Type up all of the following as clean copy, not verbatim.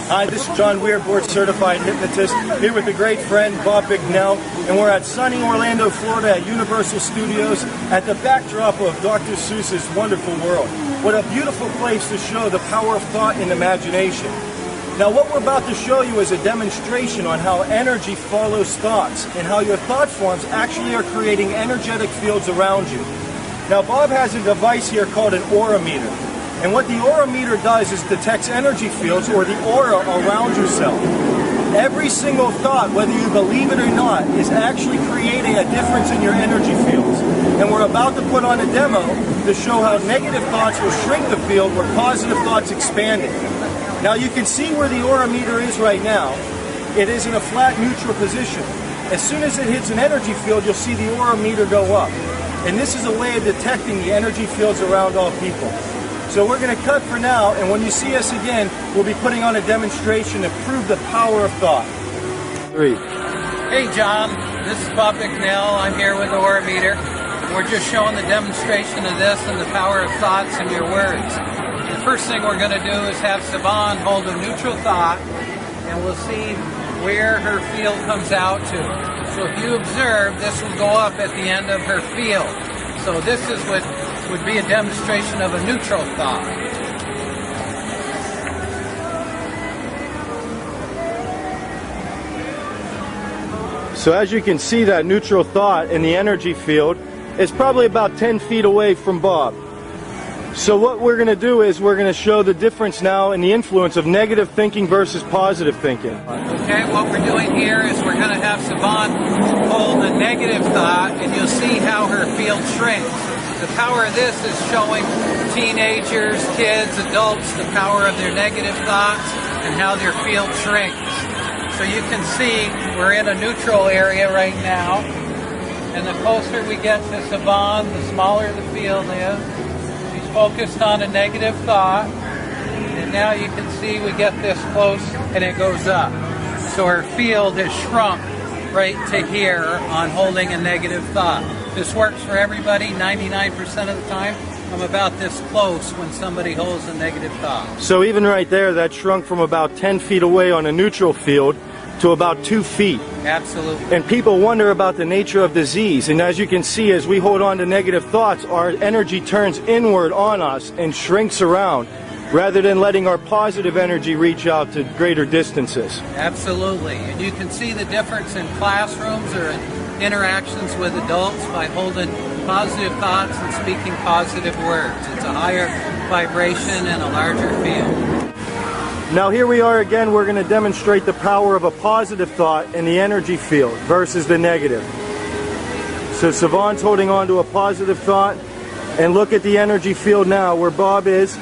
Hi, this is John Weir, board certified hypnotist, here with a great friend, Bob Bicknell, and we're at sunny Orlando, Florida at Universal Studios at the backdrop of Dr. Seuss's Wonderful World. What a beautiful place to show the power of thought and imagination. Now what we're about to show you is a demonstration on how energy follows thoughts and how your thought forms actually are creating energetic fields around you. Now Bob has a device here called an aura meter. And what the aura meter does is detects energy fields or the aura around yourself. Every single thought, whether you believe it or not, is actually creating a difference in your energy fields. And we're about to put on a demo to show how negative thoughts will shrink the field where positive thoughts expand it. Now you can see where the aura meter is right now. It is in a flat neutral position. As soon as it hits an energy field, you'll see the aura meter go up. And this is a way of detecting the energy fields around all people. So we're going to cut for now, and when you see us again, we'll be putting on a demonstration to prove the power of thought. 3. Hey John, this is Bob Bicknell. I'm here with the aura meter. We're just showing the demonstration of this and the power of thoughts and your words. The first thing we're going to do is have Siobhan hold a neutral thought, and we'll see where her field comes out to. So if you observe, this will go up at the end of her field. So this is what would be a demonstration of a neutral thought. So as you can see, that neutral thought in the energy field is probably about 10 feet away from Bob. So what we're going to do is we're going to show the difference now in the influence of negative thinking versus positive thinking. Okay, what we're doing here is we're going to have Siobhan hold a negative thought, and you'll see how her field shrinks. The power of this is showing teenagers, kids, adults the power of their negative thoughts and how their field shrinks. So you can see we're in a neutral area right now, and the closer we get to Siobhan, the smaller the field is. She's focused on a negative thought, and now you can see we get this close and it goes up. So her field has shrunk right to here on holding a negative thought. This works for everybody 99% of the time. I'm about this close when somebody holds a negative thought. So even right there, that shrunk from about 10 feet away on a neutral field to about 2 feet. Absolutely. And people wonder about the nature of disease. And as you can see, as we hold on to negative thoughts, our energy turns inward on us and shrinks around, rather than letting our positive energy reach out to greater distances. Absolutely. And you can see the difference in classrooms or in interactions with adults by holding positive thoughts and speaking positive words. It's a higher vibration and a larger field. Now here we are again, we're going to demonstrate the power of a positive thought in the energy field versus the negative. So Siobhan's holding on to a positive thought, and look at the energy field now where Bob is.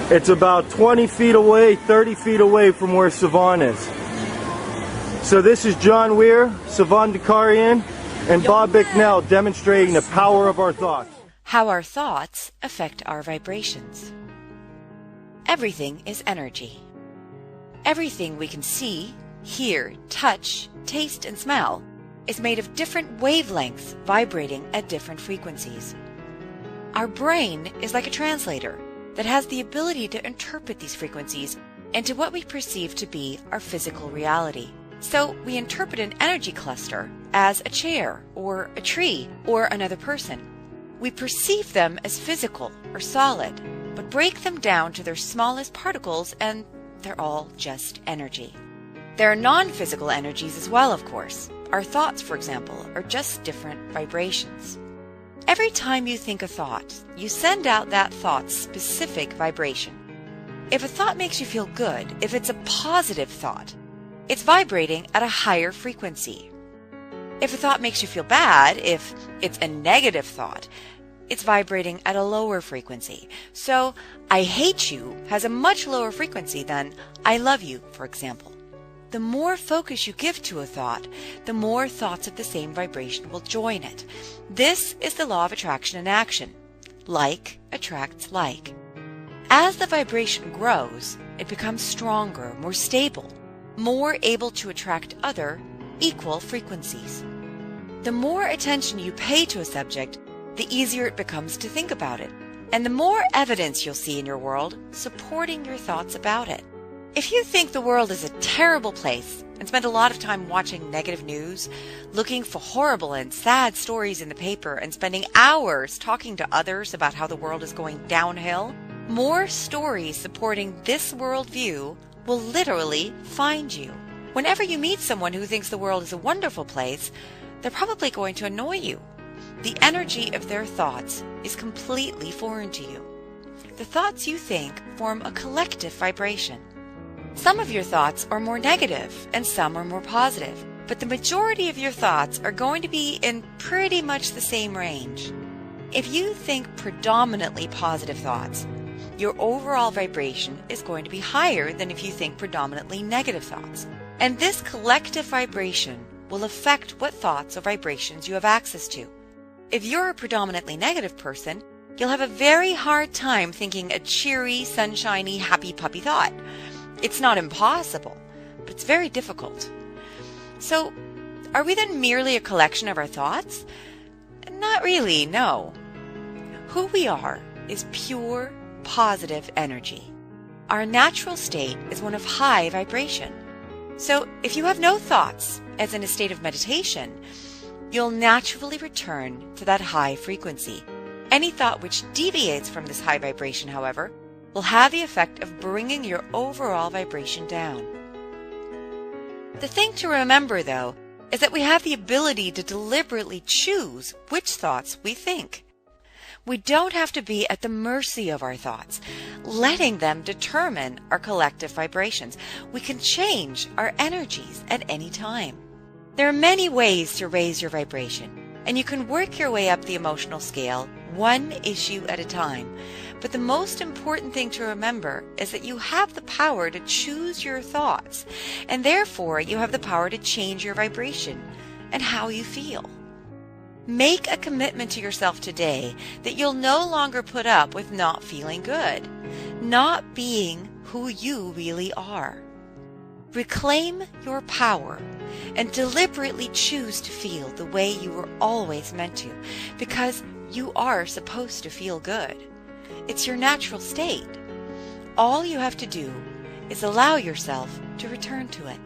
It's about 20 feet away, 30 feet away from where Siobhan is. So this is John Weir, Siobhan Dakarian, and Bob Bicknell demonstrating the power of our thoughts. How our thoughts affect our vibrations. Everything is energy. Everything we can see, hear, touch, taste, and smell is made of different wavelengths vibrating at different frequencies. Our brain is like a translator that has the ability to interpret these frequencies into what we perceive to be our physical reality. So we interpret an energy cluster as a chair or a tree or another person. We perceive them as physical or solid, but break them down to their smallest particles and they're all just energy. There are non-physical energies as well, of course. Our thoughts, for example, are just different vibrations. Every time you think a thought, you send out that thought's specific vibration. If a thought makes you feel good, if it's a positive thought, it's vibrating at a higher frequency. If a thought makes you feel bad, if it's a negative thought, it's vibrating at a lower frequency. So, I hate you has a much lower frequency than I love you, for example. The more focus you give to a thought, the more thoughts of the same vibration will join it. This is the law of attraction in action. Like attracts like. As the vibration grows, it becomes stronger, more stable, more able to attract other, equal frequencies. The more attention you pay to a subject, the easier it becomes to think about it, and the more evidence you'll see in your world supporting your thoughts about it. If you think the world is a terrible place and spend a lot of time watching negative news, looking for horrible and sad stories in the paper, and spending hours talking to others about how the world is going downhill, more stories supporting this worldview will literally find you. Whenever you meet someone who thinks the world is a wonderful place, they're probably going to annoy you. The energy of their thoughts is completely foreign to you. The thoughts you think form a collective vibration. Some of your thoughts are more negative and some are more positive, but the majority of your thoughts are going to be in pretty much the same range. If you think predominantly positive thoughts, your overall vibration is going to be higher than if you think predominantly negative thoughts. And this collective vibration will affect what thoughts or vibrations you have access to. If you're a predominantly negative person, you'll have a very hard time thinking a cheery, sunshiny, happy puppy thought. It's not impossible, but it's very difficult. So, are we then merely a collection of our thoughts? Not really, no. Who we are is pure, positive energy. Our natural state is one of high vibration. So, if you have no thoughts, as in a state of meditation, you'll naturally return to that high frequency. Any thought which deviates from this high vibration, however, will have the effect of bringing your overall vibration down. The thing to remember, though, is that we have the ability to deliberately choose which thoughts we think. We don't have to be at the mercy of our thoughts, letting them determine our collective vibrations. We can change our energies at any time. There are many ways to raise your vibration, and you can work your way up the emotional scale one issue at a time. But the most important thing to remember is that you have the power to choose your thoughts, and therefore you have the power to change your vibration and how you feel. Make a commitment to yourself today that you'll no longer put up with not feeling good, not being who you really are. Reclaim your power and deliberately choose to feel the way you were always meant to, because you are supposed to feel good. It's your natural state. All you have to do is allow yourself to return to it.